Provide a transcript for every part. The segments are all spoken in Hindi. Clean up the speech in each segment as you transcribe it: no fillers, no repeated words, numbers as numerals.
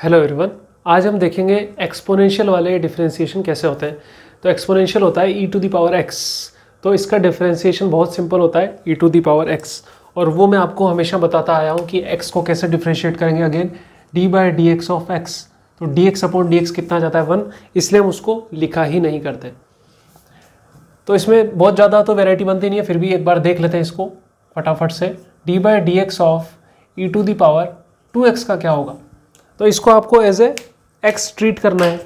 हेलो एवरीवन, आज हम देखेंगे एक्सपोनेंशियल वाले डिफरेंशिएशन कैसे होते हैं। तो एक्सपोनेंशियल होता है e to the power x। तो इसका डिफरेंशिएशन बहुत सिंपल होता है e to the power x, और वो मैं आपको हमेशा बताता आया हूँ कि x को कैसे डिफरेंशिएट करेंगे। Again d by D x of x, तो dx अपॉन dx कितना जाता है 1, इसलिए हम उसको लिखा ही नहीं करते। तो इसमें बहुत ज़्यादा तो वेराइटी बनती नहीं है, फिर भी एक बार देख लेते हैं इसको फटाफट से। d by D x of e to the power 2x का क्या होगा। तो इसको आपको एज ए एक्स ट्रीट करना है,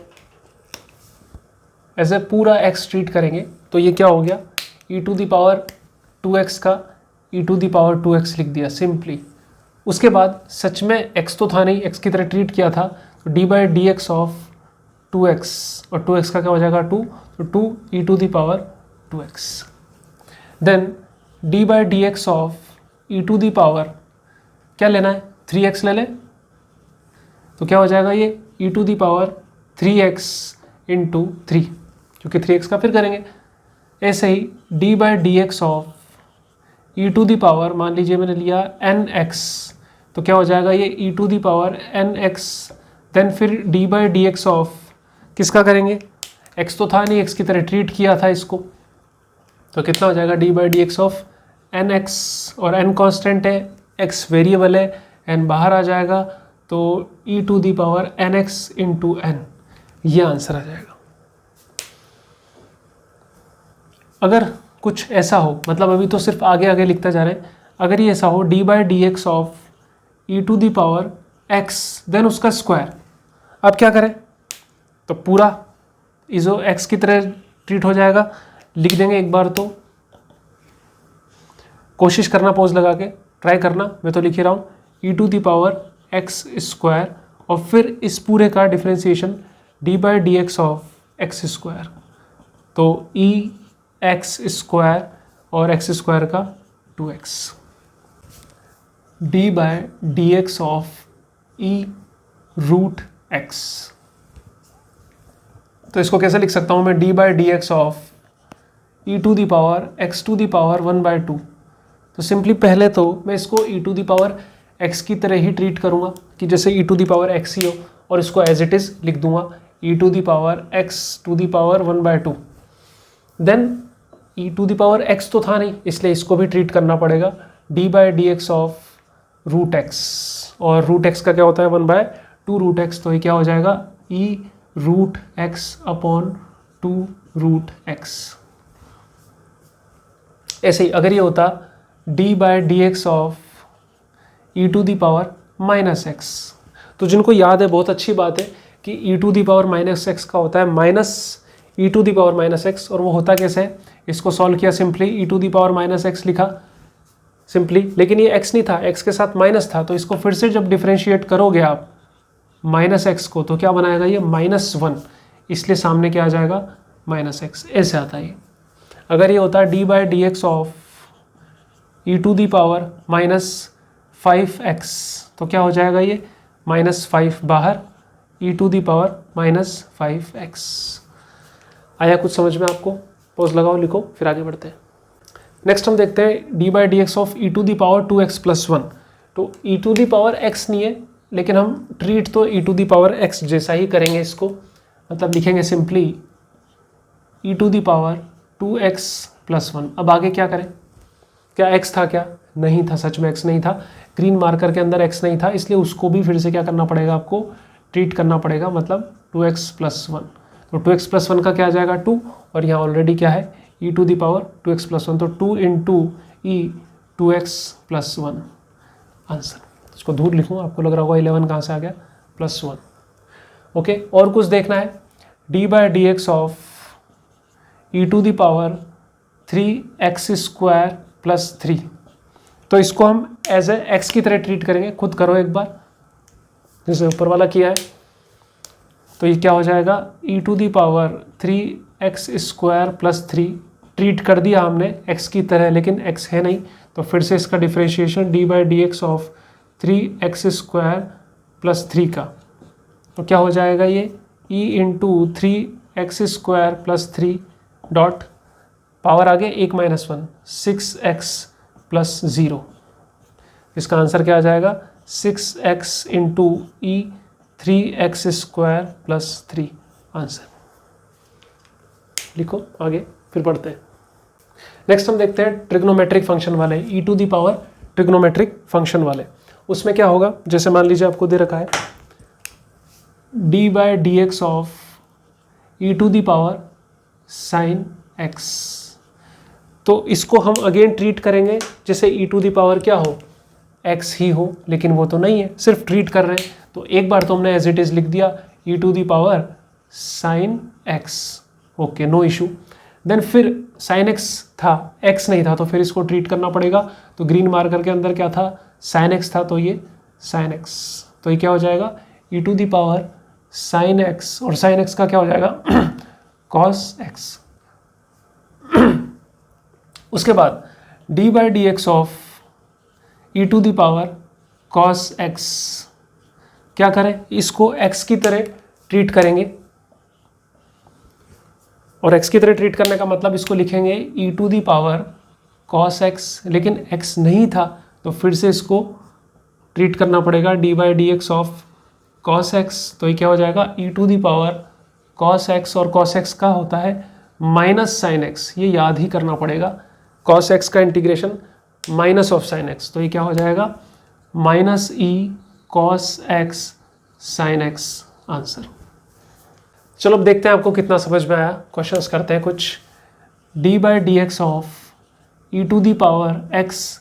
एज ए पूरा एक्स ट्रीट करेंगे। तो ये क्या हो गया, e to the power 2x का e to the power 2x लिख दिया सिंपली। उसके बाद सच में x तो था नहीं, x की तरह ट्रीट किया था, तो d by D x of 2x, और 2x का क्या हो जाएगा 2, तो 2 e to the power 2x। Then d by D x of e to the power क्या लेना है, 3x ले लें, तो क्या हो जाएगा ये e to the power 3x into 3, क्योंकि 3x का फिर करेंगे। ऐसे ही d by D x of e to the power, मान लीजिए मैंने लिया nx, तो क्या हो जाएगा ये e to the power nx। Then फिर d by D x of किसका करेंगे, x तो था नहीं, x की तरह ट्रीट किया था इसको, तो कितना हो जाएगा d by D x of nx, और n कांस्टेंट है, x वेरिएबल है, n बाहर आ जाएगा, तो e to the power nx into n, ये आंसर आ जाएगा। अगर कुछ ऐसा हो, मतलब अभी तो सिर्फ आगे आगे लिखता जा रहे हैं, अगर ये ऐसा हो d by D x of E to the power x, then उसका स्क्वायर। अब क्या करें, तो पूरा इजो x की तरह ट्रीट हो जाएगा, लिख देंगे एक बार। तो कोशिश करना पॉज लगा के, ट्राई करना, मैं तो लिख ही रहा हूँ e to the power X square, और फिर इस पूरे का differentiation d by D x of X square, तो e एक्स स्क्वायर और एक्स स्क्वायर का 2x, d by D x of e root x। तो इसको कैसे लिख सकता हूँ मैं, d by D x of e to the power x to the power 1/2। तो सिंपली पहले तो मैं इसको e to the power x की तरह ही ट्रीट करूँगा कि जैसे e to the power x ही हो, और इसको एज इट इज़ लिख दूंगा e to the power x to the power 1/2। Then e to the power x तो था नहीं, इसलिए इसको भी ट्रीट करना पड़ेगा d by D x of root x, और रूट x का क्या होता है 1/2 रूट x, तो ये क्या हो जाएगा e root x upon 2 root x। ऐसे ही अगर ये होता d by D x of e to the power minus X, तो जिनको याद है बहुत अच्छी बात है कि e to the power minus X का होता है minus e to the power minus X, और वो होता कैसे है, इसको सॉल्व किया simply e to the power minus X लिखा सिंपली, लेकिन ये x नहीं था, x के साथ माइनस था, तो इसको फिर से जब डिफरेंशिएट करोगे आप माइनस एक्स को, तो क्या बनाएगा ये -1, इसलिए सामने क्या आ जाएगा -x, ऐसे आता है ये। अगर ये होता है d by D x of E to the power -5x, तो क्या हो जाएगा ये -5 बाहर, e to the power -5x। आया कुछ समझ में आपको, पॉज लगाओ, लिखो, फिर आगे बढ़ते हैं। नेक्स्ट हम देखते हैं d by D x of E to the power 2x plus 1। तो e to the power x नहीं है, लेकिन हम ट्रीट तो e to the power x जैसा ही करेंगे इसको, मतलब लिखेंगे simply e to the power 2x plus 1। अब आगे क्या करें, क्या x था, क्या नहीं था, सच में x नहीं था, ग्रीन मार्कर के अंदर x नहीं था, इसलिए उसको भी फिर से क्या करना पड़ेगा, आपको ट्रीट करना पड़ेगा, मतलब 2x प्लस 1। तो 2x प्लस 1 का क्या आ जाएगा 2, और यहाँ ऑलरेडी क्या है e to the power 2x plus 1, तो 2 इंटू ई 2x प्लस 1 आंसर। इसको दूर लिखूँ, आपको लग रहा होगा 11 कहाँ से आ गया, +1। ओके, और कुछ देखना है, d by D x of E to the power 3x square plus 3, तो इसको हम एज ए एक्स की तरह ट्रीट करेंगे। खुद करो एक बार, जैसे ऊपर वाला किया है, तो ये क्या हो जाएगा e to the power 3x square plus 3, treat कर दिया हमने x की तरह, लेकिन x है नहीं, तो फिर से इसका differentiation d by D x of 3x square plus 3 का, तो क्या हो जाएगा ये e into 3x square plus 3 dot power आगे 1 - 1 6x प्लस 0। इसका आंसर क्या आ जाएगा 6x इंटू ई 3x² + 3 आंसर। लिखो आगे, फिर पढ़ते हैं। नेक्स्ट हम देखते हैं ट्रिग्नोमेट्रिक फंक्शन वाले, e⁻ ट्रिग्नोमेट्रिक फंक्शन वाले। उसमें क्या होगा, जैसे मान लीजिए आपको दे रखा है d/dx of e⁻ sin x, तो इसको हम अगेन ट्रीट करेंगे जैसे e⁻ क्या हो, x ही हो, लेकिन वो तो नहीं है, सिर्फ ट्रीट कर रहे हैं। तो एक बार तो हमने एज इट इज लिख दिया e⁻ sin x, okay, no issue. Then फिर sin x था, x नहीं था, तो फिर इसको ट्रीट करना पड़ेगा। तो ग्रीन मार्कर के अंदर क्या था, sin x था, तो ये sin x, तो ये क्या हो जाएगा e⁻ sin x, और sin x का क्या हो जाएगा cos x। उसके बाद d/dx of e⁻ cos x, क्या करें, इसको x की तरह ट्रीट करेंगे, और x की तरह ट्रीट करने का मतलब इसको लिखेंगे e⁻ cos x, लेकिन x नहीं था तो फिर से इसको ट्रीट करना पड़ेगा d/dx ऑफ cos x, तो ये क्या हो जाएगा e⁻ cos x, और cos x का होता है -sin x, ये याद ही करना पड़ेगा। cos x का integration minus of sin x, तो ये क्या हो जाएगा -e cos x sin x answer. चलो अब देखते हैं आपको कितना समझ में आया। क्वेश्चंस करते हैं कुछ। d/dx ऑफ e⁻x³,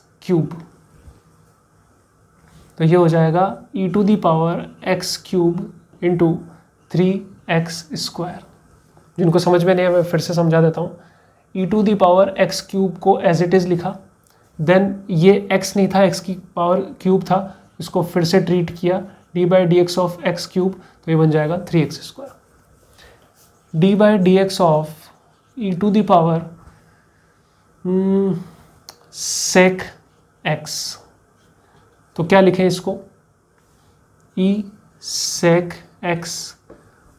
तो ये हो जाएगा e⁻x³ इंटू 3x²। जिनको समझ में नहीं है मैं फिर से समझा देता हूँ। e⁻x³ को एज इट इज़ लिखा, देन ये x नहीं था, x की पावर क्यूब था, इसको फिर से ट्रीट किया d/dx ऑफ x³, तो ये बन जाएगा 3x²। d/dx of e⁻ sec x, तो क्या लिखें इसको e sec x,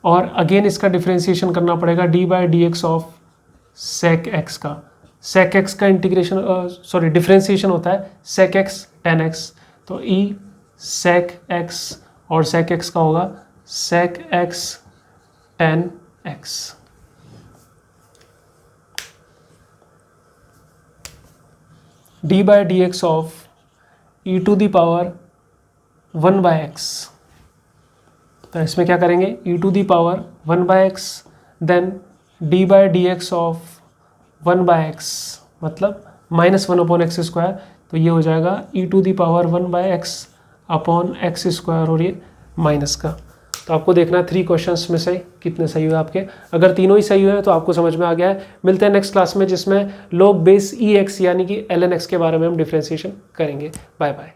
और अगेन इसका डिफरेंशिएशन करना पड़ेगा d/dx ऑफ sec x का। sec x का इंटीग्रेशन डिफरेंशिएशन होता है sec x tan x, तो e sec x, और sec x का होगा sec x tan x। d/dx of e⁻ 1/x, तो इसमें क्या करेंगे e⁻ 1/x, then d/dx of 1/x मतलब -1/x², तो ये हो जाएगा e⁻ 1/x अपॉन x², और ये माइनस का। तो आपको देखना है 3 क्वेश्चंस में से कितने सही हुए आपके। अगर तीनों ही सही हुए हैं तो आपको समझ में आ गया है। मिलते हैं नेक्स्ट क्लास में जिसमें log बेस ex यानी कि ln x के बारे में हम डिफ्रेंशिएशन करेंगे। Bye bye.